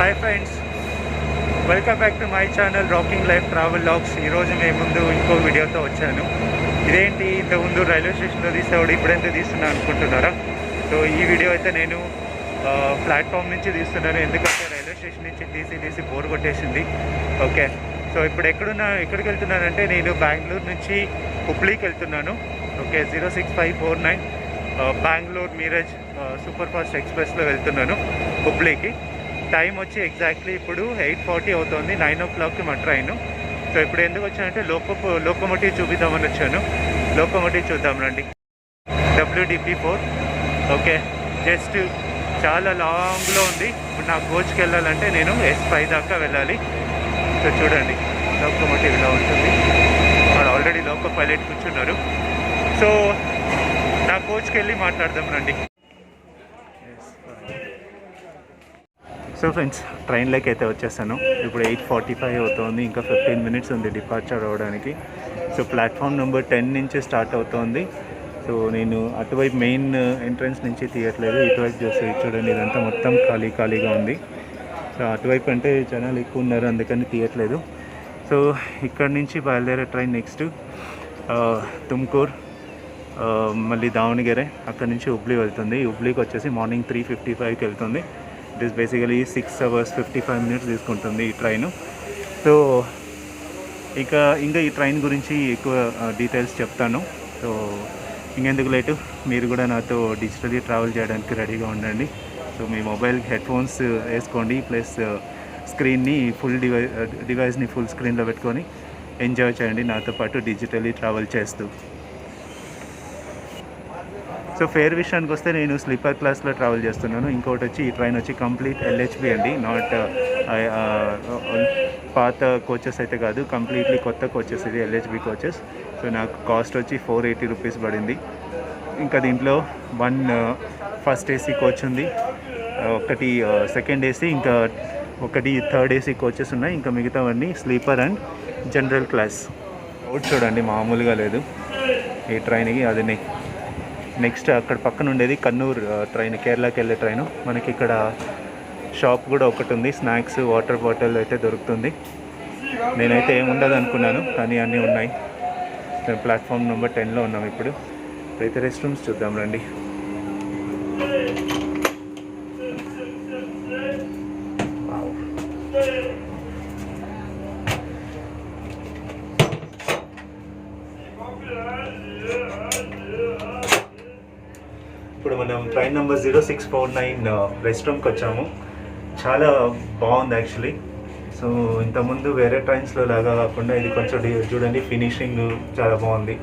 Hi friends, welcome back to my channel rocking life travel logs. ఈరోజు మేము ముందు ఇంకో వీడియోతో వచ్చాను. ఇదేంటి ఇంతకుముందు రైల్వే స్టేషన్లో తీసేవాడు ఇప్పుడెందుకు తీస్తున్నా అనుకుంటున్నారా? సో ఈ వీడియో అయితే నేను ప్లాట్ఫామ్ నుంచి తీస్తున్నాను, ఎందుకంటే రైల్వే స్టేషన్ నుంచి తీసి బోర్ కొట్టేసింది. ఓకే, సో ఇప్పుడు ఎక్కడికి వెళ్తున్నానంటే నేను బెంగళూరు నుంచి హుబ్లీకి వెళ్తున్నాను. Okay, 06549 Bengaluru Miraj super fast ఎక్స్ప్రెస్లో వెళ్తున్నాను హుబ్లీకి. టైం వచ్చి ఎగ్జాక్ట్లీ ఇప్పుడు 8:40 అవుతుంది, 9 o'clockకి మా ట్రైన్. సో ఇప్పుడు ఎందుకు వచ్చానంటే లోకోమోటివ్ చూపిద్దామని వచ్చాను. లోకోమోటివ్ చూద్దాం రండి. WDP4. ఓకే, జస్ట్ చాలా లాంగ్లో ఉంది. ఇప్పుడు నా కోచ్కి వెళ్ళాలంటే నేను S5 దాకా వెళ్ళాలి. సో చూడండి లోకోమోటివ్ ఇలా ఉంటుంది. వాళ్ళు ఆల్రెడీ లోకో పైలట్ కూర్చున్నారు. సో నా కోచ్కి వెళ్ళి మాట్లాడదాం రండి. సో ఫ్రెండ్స్, ట్రైన్లోకి అయితే వచ్చేసాను. ఇప్పుడు 8:45 అవుతుంది, ఇంకా 15 minutes ఉంది డిపార్చర్ అవ్వడానికి. సో ప్లాట్ఫామ్ నెంబర్ 10 నుంచి స్టార్ట్ అవుతుంది. సో నేను అటువైపు మెయిన్ ఎంట్రన్స్ నుంచి తీయట్లేదు, ఇటువైపు చూడండి ఇదంతా మొత్తం ఖాళీగా ఉంది. సో అటువైపు అంటే జనాలు ఎక్కువ ఉన్నారు, అందుకని తీయట్లేదు. సో ఇక్కడ నుంచి బయలుదేరే ట్రైన్ నెక్స్ట్ తుమ్కూర్, మళ్ళీ దావణగిరి, అక్కడ నుంచి హుబ్లీ వెళ్తుంది. హుబ్లీకి వచ్చేసి మార్నింగ్ 3:55కి వెళ్తుంది. It is basically 6 hours 55 minutes తీసుకుంటుంది ఈ ట్రైను. సో ఇంకా ఈ ట్రైన్ గురించి ఎక్కువ డీటెయిల్స్ చెప్తాను. సో ఇంకెందుకు లేటు, మీరు కూడా నాతో డిజిటలీ ట్రావెల్ చేయడానికి రెడీగా ఉండండి. సో మీ మొబైల్ హెడ్ఫోన్స్ వేసుకోండి, ప్లస్ స్క్రీన్ని డివైస్ని ఫుల్ స్క్రీన్లో పెట్టుకొని ఎంజాయ్ చేయండి నాతో పాటు డిజిటలీ ట్రావెల్ చేస్తూ. సో ఫేర్ విషయానికి వస్తే నేను స్లీపర్ క్లాస్లో ట్రావెల్ చేస్తున్నాను. ఇంకోటి వచ్చి ఈ ట్రైన్ వచ్చి కంప్లీట్ LHB అండి, నాట్ పాత కోచెస్ అయితే కాదు, కంప్లీట్లీ కొత్త కోచెస్, ఇది LHB కోచెస్. సో నాకు కాస్ట్ వచ్చి 480 rupees పడింది. ఇంకా దీంట్లో 1 ఫస్ట్ AC కోచ్ ఉంది, ఒకటి సెకండ్ AC, ఇంకా ఒకటి థర్డ్ AC కోచెస్ ఉన్నాయి. ఇంకా మిగతావన్నీ sleeper and general class. Out చూడండి మామూలుగా లేదు ఈ ట్రైన్కి. అది నెక్స్ట్ అక్కడ పక్కన ఉండేది కన్నూర్ ట్రైన్, కేరళకి వెళ్ళే ట్రైను. మనకి ఇక్కడ షాప్ కూడా ఒకటి ఉంది, స్నాక్స్ వాటర్ బాటిల్ అయితే దొరుకుతుంది. నేనైతే ఏముండదు అనుకున్నాను, కానీ అన్నీ ఉన్నాయి. ప్లాట్ఫామ్ నెంబర్ 10లో ఉన్నాం ఇప్పుడు. అయితే రెస్ట్ రూమ్స్ చూద్దాం రండి. ఇప్పుడు మనం ట్రైన్ నెంబర్ 0649 రెస్ట్ రూమ్కి వచ్చాము. చాలా బాగుంది యాక్చువల్లీ. సో ఇంతకుముందు వేరే ట్రైన్స్లో లాగా కాకుండా ఇది కొంచెం చూడండి, ఫినిషింగ్ చాలా బాగుంది,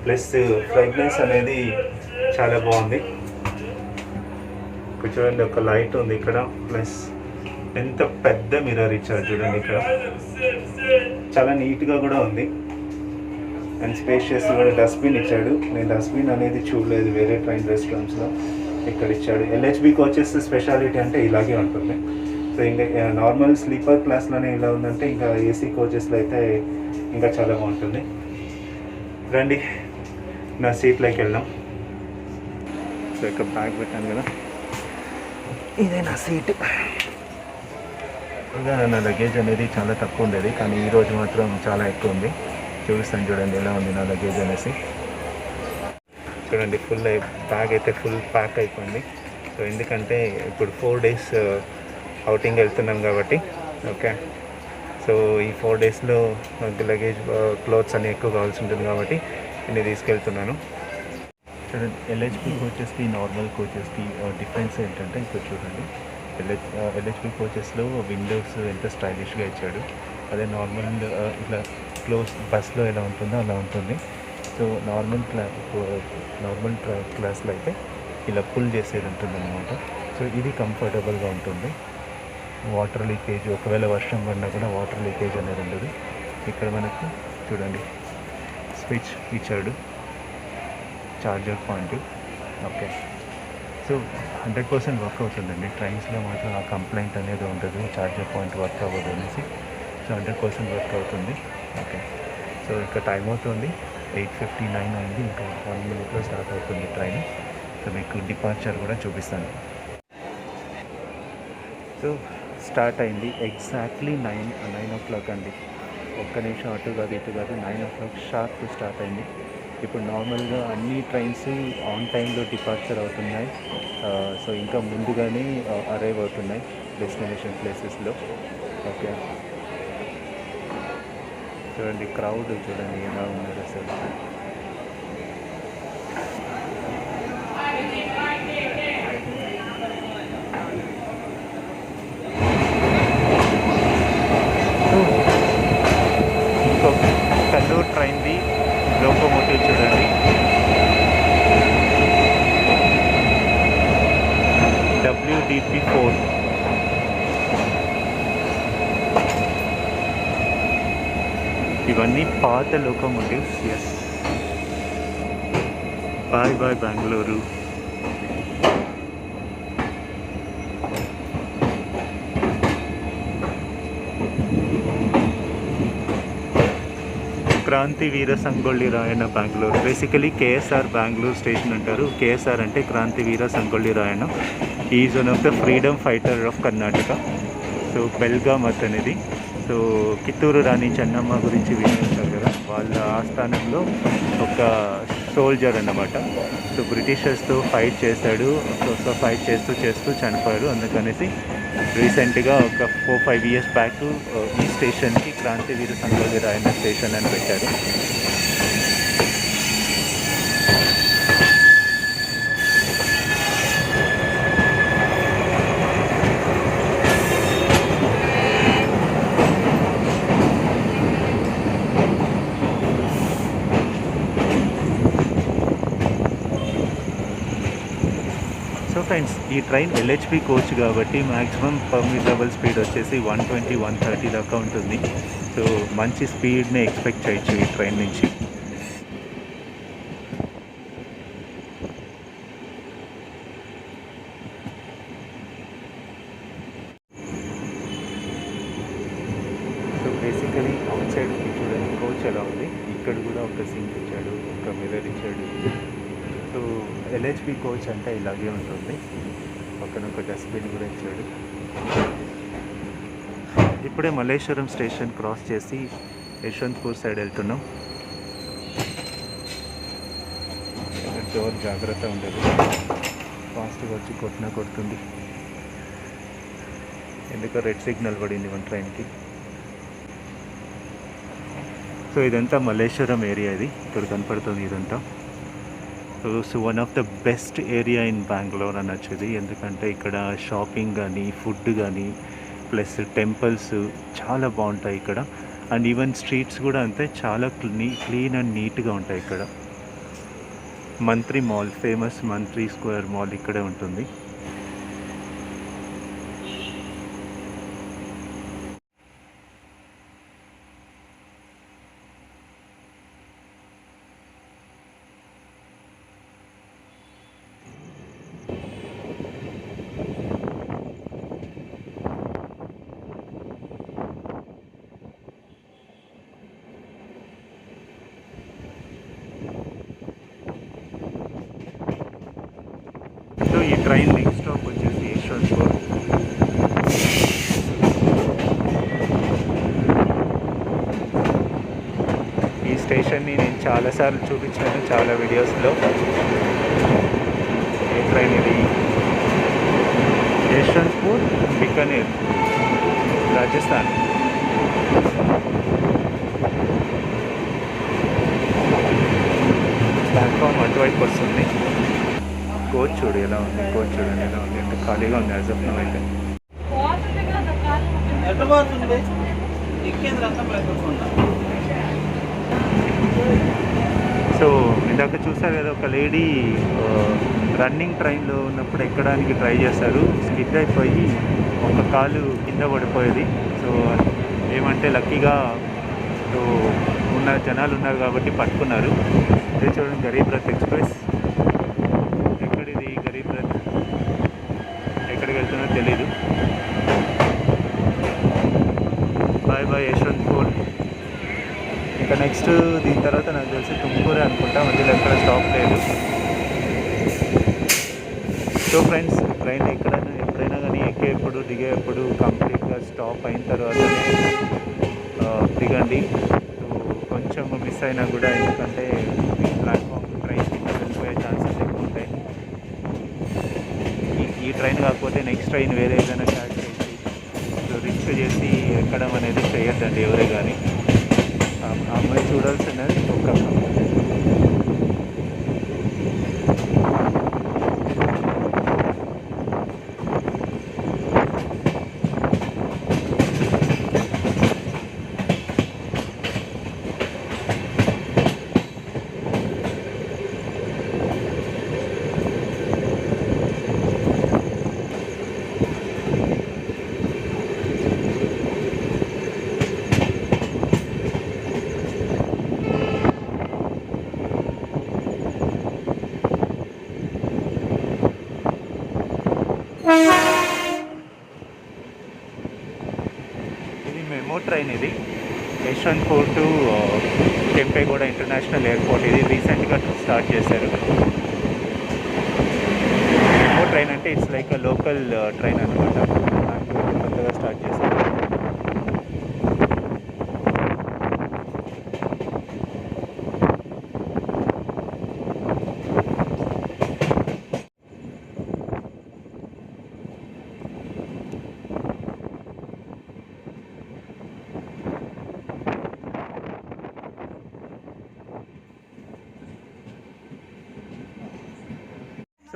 ప్లస్ ఫ్రాగ్రెన్స్ అనేది చాలా బాగుంది. ఇక్కడ చూడండి ఒక లైట్ ఉంది ఇక్కడ, ప్లస్ ఎంత పెద్ద మిర్రర్ ఇచ్చారు చూడండి ఇక్కడ, చాలా నీట్గా కూడా ఉంది. అండ్ స్పేషియస్ కూడా డస్ట్బిన్ ఇచ్చాడు. నేను డస్ట్బిన్ అనేది చూడలేదు వేరే ట్రైన్ రెస్టారెంట్స్లో, ఇక్కడ ఇచ్చాడు. LHB కోచెస్ స్పెషాలిటీ అంటే ఇలాగే ఉంటుంది. సో ఇంకా నార్మల్ స్లీపర్ క్లాస్లోనే ఇలా ఉందంటే ఇంకా AC కోచెస్లో అయితే ఇంకా చాలా బాగుంటుంది. రండి నా సీట్లోకి వెళ్దాం. సో ఇక్కడ బ్యాగ్ పెట్టాను కదా, ఇదే నా సీట్. ఇంకా నా లగేజ్ అనేది చాలా తక్కువ ఉండేది, కానీ ఈరోజు మాత్రం చాలా ఎక్కువ ఉంది. చూపిస్తాను చూడండి ఎలా ఉంది నా లగేజ్ అనేసి. చూడండి ఫుల్ బ్యాగ్ అయితే ఫుల్ ప్యాక్ అయిపోయింది. సో ఎందుకంటే ఇప్పుడు 4 days అవుటింగ్ వెళ్తున్నాం కాబట్టి. ఓకే, సో ఈ 4 daysలో లగేజ్ క్లోత్స్ అన్నీ ఎక్కువ కావాల్సి ఉంటుంది కాబట్టి నేను తీసుకెళ్తున్నాను. చూడండి LHB కోచెస్కి నార్మల్ కోచెస్కి డిఫరెన్స్ ఏంటంటే ఇప్పుడు చూడండి, LHB కోచెస్లో విండోస్ ఎంత స్టైలిష్గా ఇచ్చాడు. అదే నార్మల్ ఇట్లా క్లోజ్ బస్లో ఎలా ఉంటుందో అలా ఉంటుంది. సో నార్మల్ క్లాస్లో అయితే ఇలా పుల్ చేసేది ఉంటుంది అన్నమాట. సో ఇది కంఫర్టబుల్గా ఉంటుంది. వాటర్ లీకేజ్, ఒకవేళ వర్షం పడినా కూడా వాటర్ లీకేజ్ అనేది ఉండదు. ఇక్కడ మనకు చూడండి స్విచ్ ఇచ్చాడు, charger point. Okay, so 100% work అవుతుందండి. ట్రైన్స్లో మాత్రం ఆ కంప్లైంట్ అనేది ఉండదు, చార్జర్ పాయింట్ వర్క్ అవ్వదు అనేసి. సో 100% వర్క్ అవుతుంది. ఓకే, సో ఇక్కడ టైం అవుతుంది 8:59 అయింది, ఇంకా 1 minute స్టార్ట్ అవుతుంది ట్రైన్. సో మీకు డిపార్చర్ కూడా చూపిస్తాను. సో స్టార్ట్ అయింది ఎగ్జాక్ట్లీ 9 o'clock అండి. ఒక్క నిమిషం అటు కాదు ఇటు కాదు, 9 o'clock షార్ప్ స్టార్ట్ అయింది. ఇప్పుడు నార్మల్గా అన్ని ట్రైన్స్ ఆన్ టైంలో డిపార్చర్ అవుతున్నాయి. సో ఇంకా ముందుగానే అరైవ్ అవుతున్నాయి డెస్టినేషన్ ప్లేసెస్లో. ఓకే, చూడండి క్రౌడ్ చూడండి ఎలా ఉన్నారు అసలు. ఇంకో కల్లూరు ట్రైన్ది లోకోమోటివ్ చూడండి, WDP4. ఇవన్నీ పాత locomotives. Yes, bye bye Bengaluru. Kranti Veera Sangolli Rayanna Bengaluru. Basically KSR Bengaluru station అంటారు. కేఎస్ఆర్ అంటే Kranti Veera Sangolli Rayanna. Is one of the freedom fighter of Karnataka. So Belgaum అతనిది. సో కిత్తూరు రాణి చెన్నమ్మ గురించి విని ఉంటారు కదా, వాళ్ళ ఆస్థానంలో ఒక సోల్జర్ అన్నమాట. సో బ్రిటిషర్స్తో ఫైట్ చేశాడు. సో ఫైట్ చేస్తూ చనిపోయాడు. అందుకనేసి రీసెంట్గా ఒక 4-5 years బ్యాక్ ఈ స్టేషన్కి క్రాంతివీర సంగొల్లి రాయಣ್ణ స్టేషన్ అని పెట్టారు. సో ఫ్రెండ్స్, ఈ ట్రైన్ LHP కోచ్ కాబట్టి మ్యాక్సిమం పర్మిటబుల్ స్పీడ్ వచ్చేసి 120-130 దాకా ఉంటుంది. సో మంచి స్పీడ్ని ఎక్స్పెక్ట్ చేయొచ్చు ఈ ట్రైన్ నుంచి. సో బేసికలీ అవుట్ సైడ్కి చూడండి కోచ్ ఎలా ఉంది. ఇక్కడ కూడా ఒక సింక్ ఇచ్చాడు, ఒక మిర్రర్ ఇచ్చాడు. సో LHP కోచ్ అంటే ఇలాగే ఉంటుంది. పక్కన ఒక డస్ట్బిన్ కూడా ఇచ్చాడు. ఇప్పుడే మల్లేశ్వరం స్టేషన్ క్రాస్ చేసి యశ్వంత్పూర్ సైడ్ వెళ్తున్నాం. డోర్ జాగ్రత్త ఉండదు, ఫాస్ట్గా వచ్చి కొడుతుంది. ఎందుకో రెడ్ సిగ్నల్ పడింది మన ట్రైన్కి. సో ఇదంతా మల్లేశ్వరం ఏరియా. ఇది ఇక్కడ కనపడుతుంది ఇదంతా. So one of the best area in Bengaluru అనొచ్చు ఇది. ఎందుకంటే ఇక్కడ షాపింగ్ కానీ, ఫుడ్ కానీ, ప్లస్ టెంపుల్స్ చాలా బాగుంటాయి ఇక్కడ. అండ్ ఈవెన్ స్ట్రీట్స్ కూడా అంతే, చాలా క్లీన్ అండ్ నీట్గా ఉంటాయి ఇక్కడ. మంత్రి మాల్, ఫేమస్ మంత్రి స్క్వేర్ మాల్ ఇక్కడే ఉంటుంది. సో ఈ ట్రైన్ నెక్స్ట్ స్టాప్ వచ్చేసి యశ్వంత్పూర్. ఈ స్టేషన్ని నేను చాలాసార్లు చూపించాను చాలా వీడియోస్లో. ఏ ట్రైన్ ఇది? యశ్వంత్పూర్ బికనేర్, రాజస్థాన్. ప్లాట్ఫామ్ అటువైపు వస్తుంది. కోచ్ చూడు ఎలా ఉంది, కోచ్ చూడండి ఎలా ఉంది. అంటే ఖాళీగా ఉంది యాజ్ ఆఫ్ నౌ అయితే. సో ఇందాక చూసారు కదా, ఒక లేడీ రన్నింగ్ ట్రైన్లో ఉన్నప్పుడు ఎక్కడానికి ట్రై చేశారు. స్కిడ్ అయిపోయి ఒక కాలు కింద పడిపోయేది. సో ఏమంటే లక్కీగా సో జనాలు ఉన్నారు కాబట్టి పట్టుకున్నారు. ఇదే చూడండి గరీబ్ రథ్ ఎక్స్ప్రెస్. ఎక్కడిది గరీబ్ రథ్? ఎక్కడికి వెళ్తుందో తెలీదు. Bye bye Yesvantpur. ఇంకా నెక్స్ట్ దీని తర్వాత నాకు తెలిసి తుమ్కూరే అనుకుంటా, మధ్యలో ఎక్కడ స్టాప్ లేదు. సో ఫ్రెండ్స్, ట్రైన్ ఎప్పుడైనా కానీ ఎక్కేప్పుడు దిగేప్పుడు కంప్లీట్గా స్టాప్ అయిన తర్వాతనే దిగండి. కొంచెం మిస్ అయినా కూడా, ఎందుకంటే ప్లాట్ఫామ్ ట్రైన్ కింద వెళ్ళిపోయే ఛాన్సెస్ ఎక్కువ ఉంటాయి. ఈ ట్రైన్ కాకపోతే నెక్స్ట్ ట్రైన్ వేరే ఏదైనా క్యాచ్ చేసి రిస్క్ చేసి ఎక్కడం అనేది చేయొద్దండి ఎవరే కానీ. అమ్మాయి చూడాల్సినది ఒక్క మెమో ట్రైన్ ఇది Yesvantpur to Kempegowda international airport. ఇది రీసెంట్గా స్టార్ట్ చేశారు. మెమో ట్రైన్ అంటే it's like a local train అనమాట. కొత్తగా స్టార్ట్ చేశారు.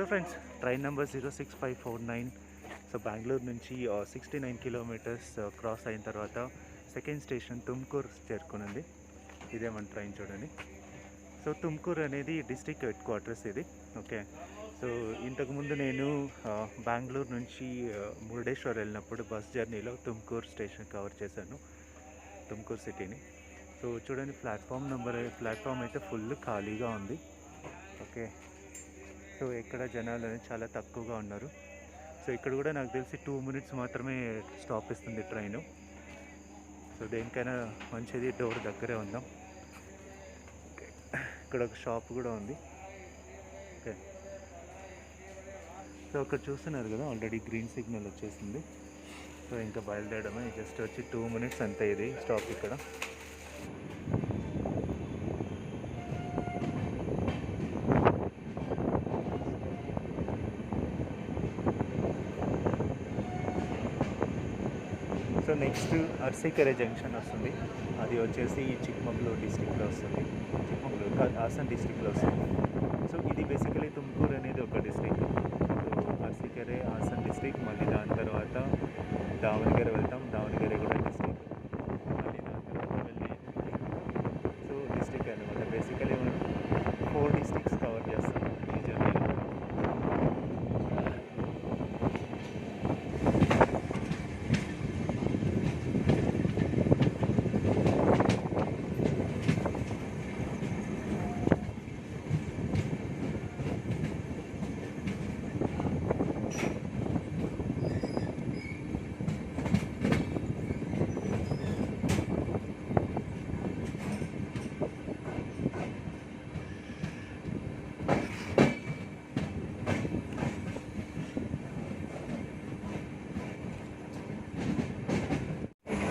So friends, train number 06549. So Bengaluru నుంచి 69 కిలోమీటర్స్ క్రాస్ అయిన తర్వాత సెకండ్ స్టేషన్ తుమ్కూర్ చేరుకునింది. ఇదే మన ట్రైన్ చూడండి. సో తుమ్కూర్ అనేది డిస్ట్రిక్ట్ హెడ్ క్వార్టర్స్ ఇది. ఓకే, సో ఇంతకుముందు నేను బెంగళూరు నుంచి మురుడేశ్వర్ వెళ్ళినప్పుడు బస్ జర్నీలో తుమ్కూర్ స్టేషన్ కవర్ చేశాను, తుమ్కూర్ సిటీని. సో చూడండి, ప్లాట్ఫామ్ అయితే ఫుల్ ఖాళీగా ఉంది. ఓకే, సో ఇక్కడ జనాలు అనేది చాలా తక్కువగా ఉన్నారు. సో ఇక్కడ కూడా నాకు తెలిసి 2 minutes మాత్రమే స్టాప్ ఇస్తుంది ట్రైను. సో దేనికైనా మంచిది డోర్ దగ్గరే ఉందాం. ఇక్కడ ఒక షాప్ కూడా ఉంది. ఓకే, సో ఇక్కడ చూస్తున్నారు కదా, ఆల్రెడీ గ్రీన్ సిగ్నల్ వచ్చేసింది. సో ఇంకా బయలుదేరడమే. జస్ట్ వచ్చి 2 minutes అంతే ఇది స్టాప్ ఇక్కడ. సో నెక్స్ట్ అర్సీకెరే జంక్షన్ వస్తుంది. అది వచ్చేసి చిక్మగళూరు డిస్ట్రిక్ట్లో వస్తుంది. చిక్మగళూరు కాదు, హాసన్ డిస్ట్రిక్ట్లో వస్తుంది. సో ఇది బేసికలీ తుమ్కూరు అనేది ఒక డిస్ట్రిక్ట్. సో అర్సీకెరే హాసన్ డిస్ట్రిక్ట్, మళ్ళీ దాని తర్వాత దావణగెరే వెళ్తాం. దావణగెరే కూడా డిస్ట్రిక్ట్, మళ్ళీ దాని తర్వాత వెళ్ళి సో డిస్ట్రిక్ట్ అనమాట. బేసికలీ మనం 4 districts కవర్ చేస్తాం ఈ జర్నీలో.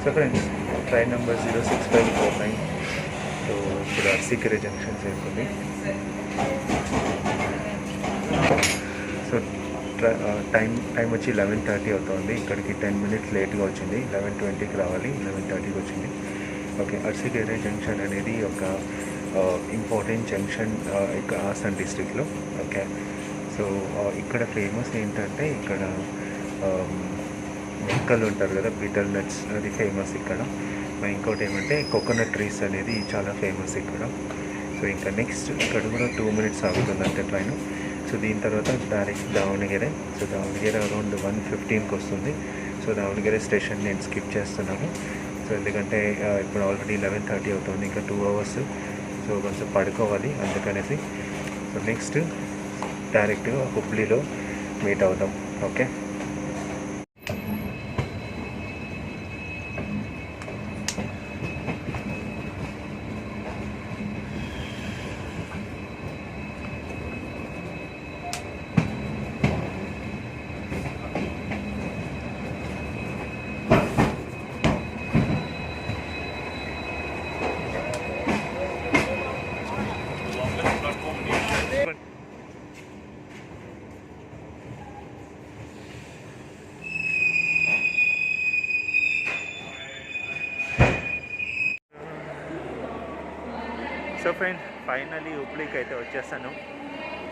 So friends, train number 06549. So ఇప్పుడు అర్సీకెరే జంక్షన్ చేరుకుంది. సో టైం వచ్చి 11:30 అవుతుంది. ఇక్కడికి 10 minutes లేట్గా వచ్చింది. 11:20కి రావాలి, 11:30కి వచ్చింది. ఓకే, అర్సీకెరే జంక్షన్ అనేది ఒక ఇంపార్టెంట్ జంక్షన్ హాసన్ డిస్ట్రిక్ట్లో. ఓకే, సో ఇక్కడ ఫేమస్ ఏంటంటే, ఇక్కడ మొక్కలు ఉంటారు కదా, బీటల్ నట్స్, అది ఫేమస్ ఇక్కడ. ఇంకోటి ఏమంటే కోకోనట్ ట్రీస్ అనేది చాలా ఫేమస్ ఇక్కడ. సో ఇంకా నెక్స్ట్ ఇక్కడ కూడా 2 minutes ఆగుతుందంటే ట్రైన్. సో దీని తర్వాత డైరెక్ట్ దావణగెరే. సో దావణగెరే అరౌండ్ 1:15కి వస్తుంది. సో దావణగెరే స్టేషన్ నేను స్కిప్ చేస్తున్నాను. సో ఎందుకంటే ఇప్పుడు ఆల్రెడీ 11:30 అవుతుంది, ఇంకా 2 hours. సో కొంచెం పడుకోవాలి అందుకనేసి. సో నెక్స్ట్ డైరెక్ట్గా హుబ్లీలో మీట్ అవుదాం. ఓకే, సో ఫ్రెండ్, ఫైనలీ హుబ్లీకి అయితే వచ్చేసాను.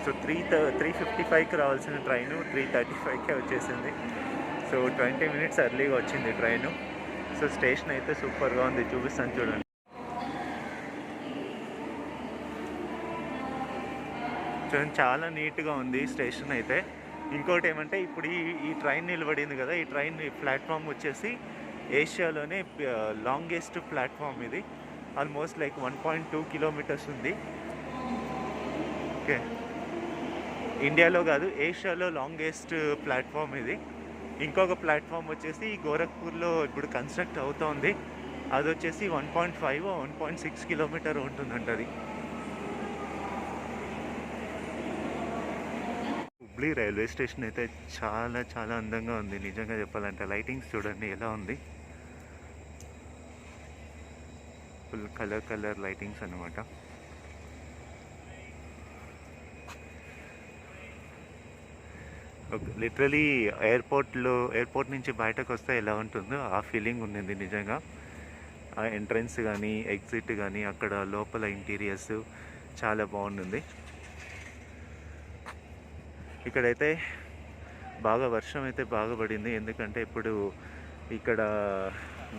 సో 3:55కి రావాల్సిన ట్రైను 3:35కే వచ్చేసింది. సో 20 మినిట్స్ ఎర్లీగా వచ్చింది ట్రైను. సో స్టేషన్ అయితే సూపర్గా ఉంది, చూపిస్తాను చూడండి. చూడండి, చాలా నీట్గా ఉంది స్టేషన్ అయితే. ఇంకోటి ఏమంటే, ఇప్పుడు ఈ ట్రైన్ నిలబడింది కదా, ఈ ట్రైన్ ప్లాట్ఫామ్ వచ్చేసి ఏషియాలోనే లాంగెస్ట్ ప్లాట్ఫామ్ ఇది. ఆల్మోస్ట్ లైక్ 1.2 కిలోమీటర్స్ ఉంది. ఓకే, ఇండియాలో కాదు, ఏషియాలో లాంగెస్ట్ ప్లాట్ఫామ్ ఇది. ఇంకొక ప్లాట్ఫామ్ వచ్చేసి గోరఖ్పూర్లో ఇప్పుడు కన్స్ట్రక్ట్ అవుతోంది. అది వచ్చేసి 1.5 1.6 కిలోమీటర్ ఉంటుందంట అది. హుబ్లీ రైల్వే స్టేషన్ అయితే చాలా చాలా అందంగా ఉంది నిజంగా చెప్పాలంటే. లైటింగ్స్ చూడండి ఎలా ఉంది, ఫుల్ కలర్ లైటింగ్స్ అన్నమాట. లిటరలీ ఎయిర్పోర్ట్ నుంచి బయటకు వస్తే ఎలా ఉంటుందో ఆ ఫీలింగ్ ఉండింది నిజంగా. ఆ ఎంట్రన్స్ కానీ ఎగ్జిట్ కానీ అక్కడ లోపల ఇంటీరియర్స్ చాలా బాగుంటుంది. ఇక్కడైతే వర్షం అయితే బాగా పడింది, ఎందుకంటే ఇప్పుడు ఇక్కడ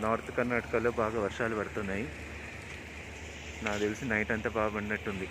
నార్త్ కర్ణాటకలో బాగా వర్షాలు పడుతున్నాయి. నాకు తెలిసి నైట్ అంతా బాగా పడినట్టుంది.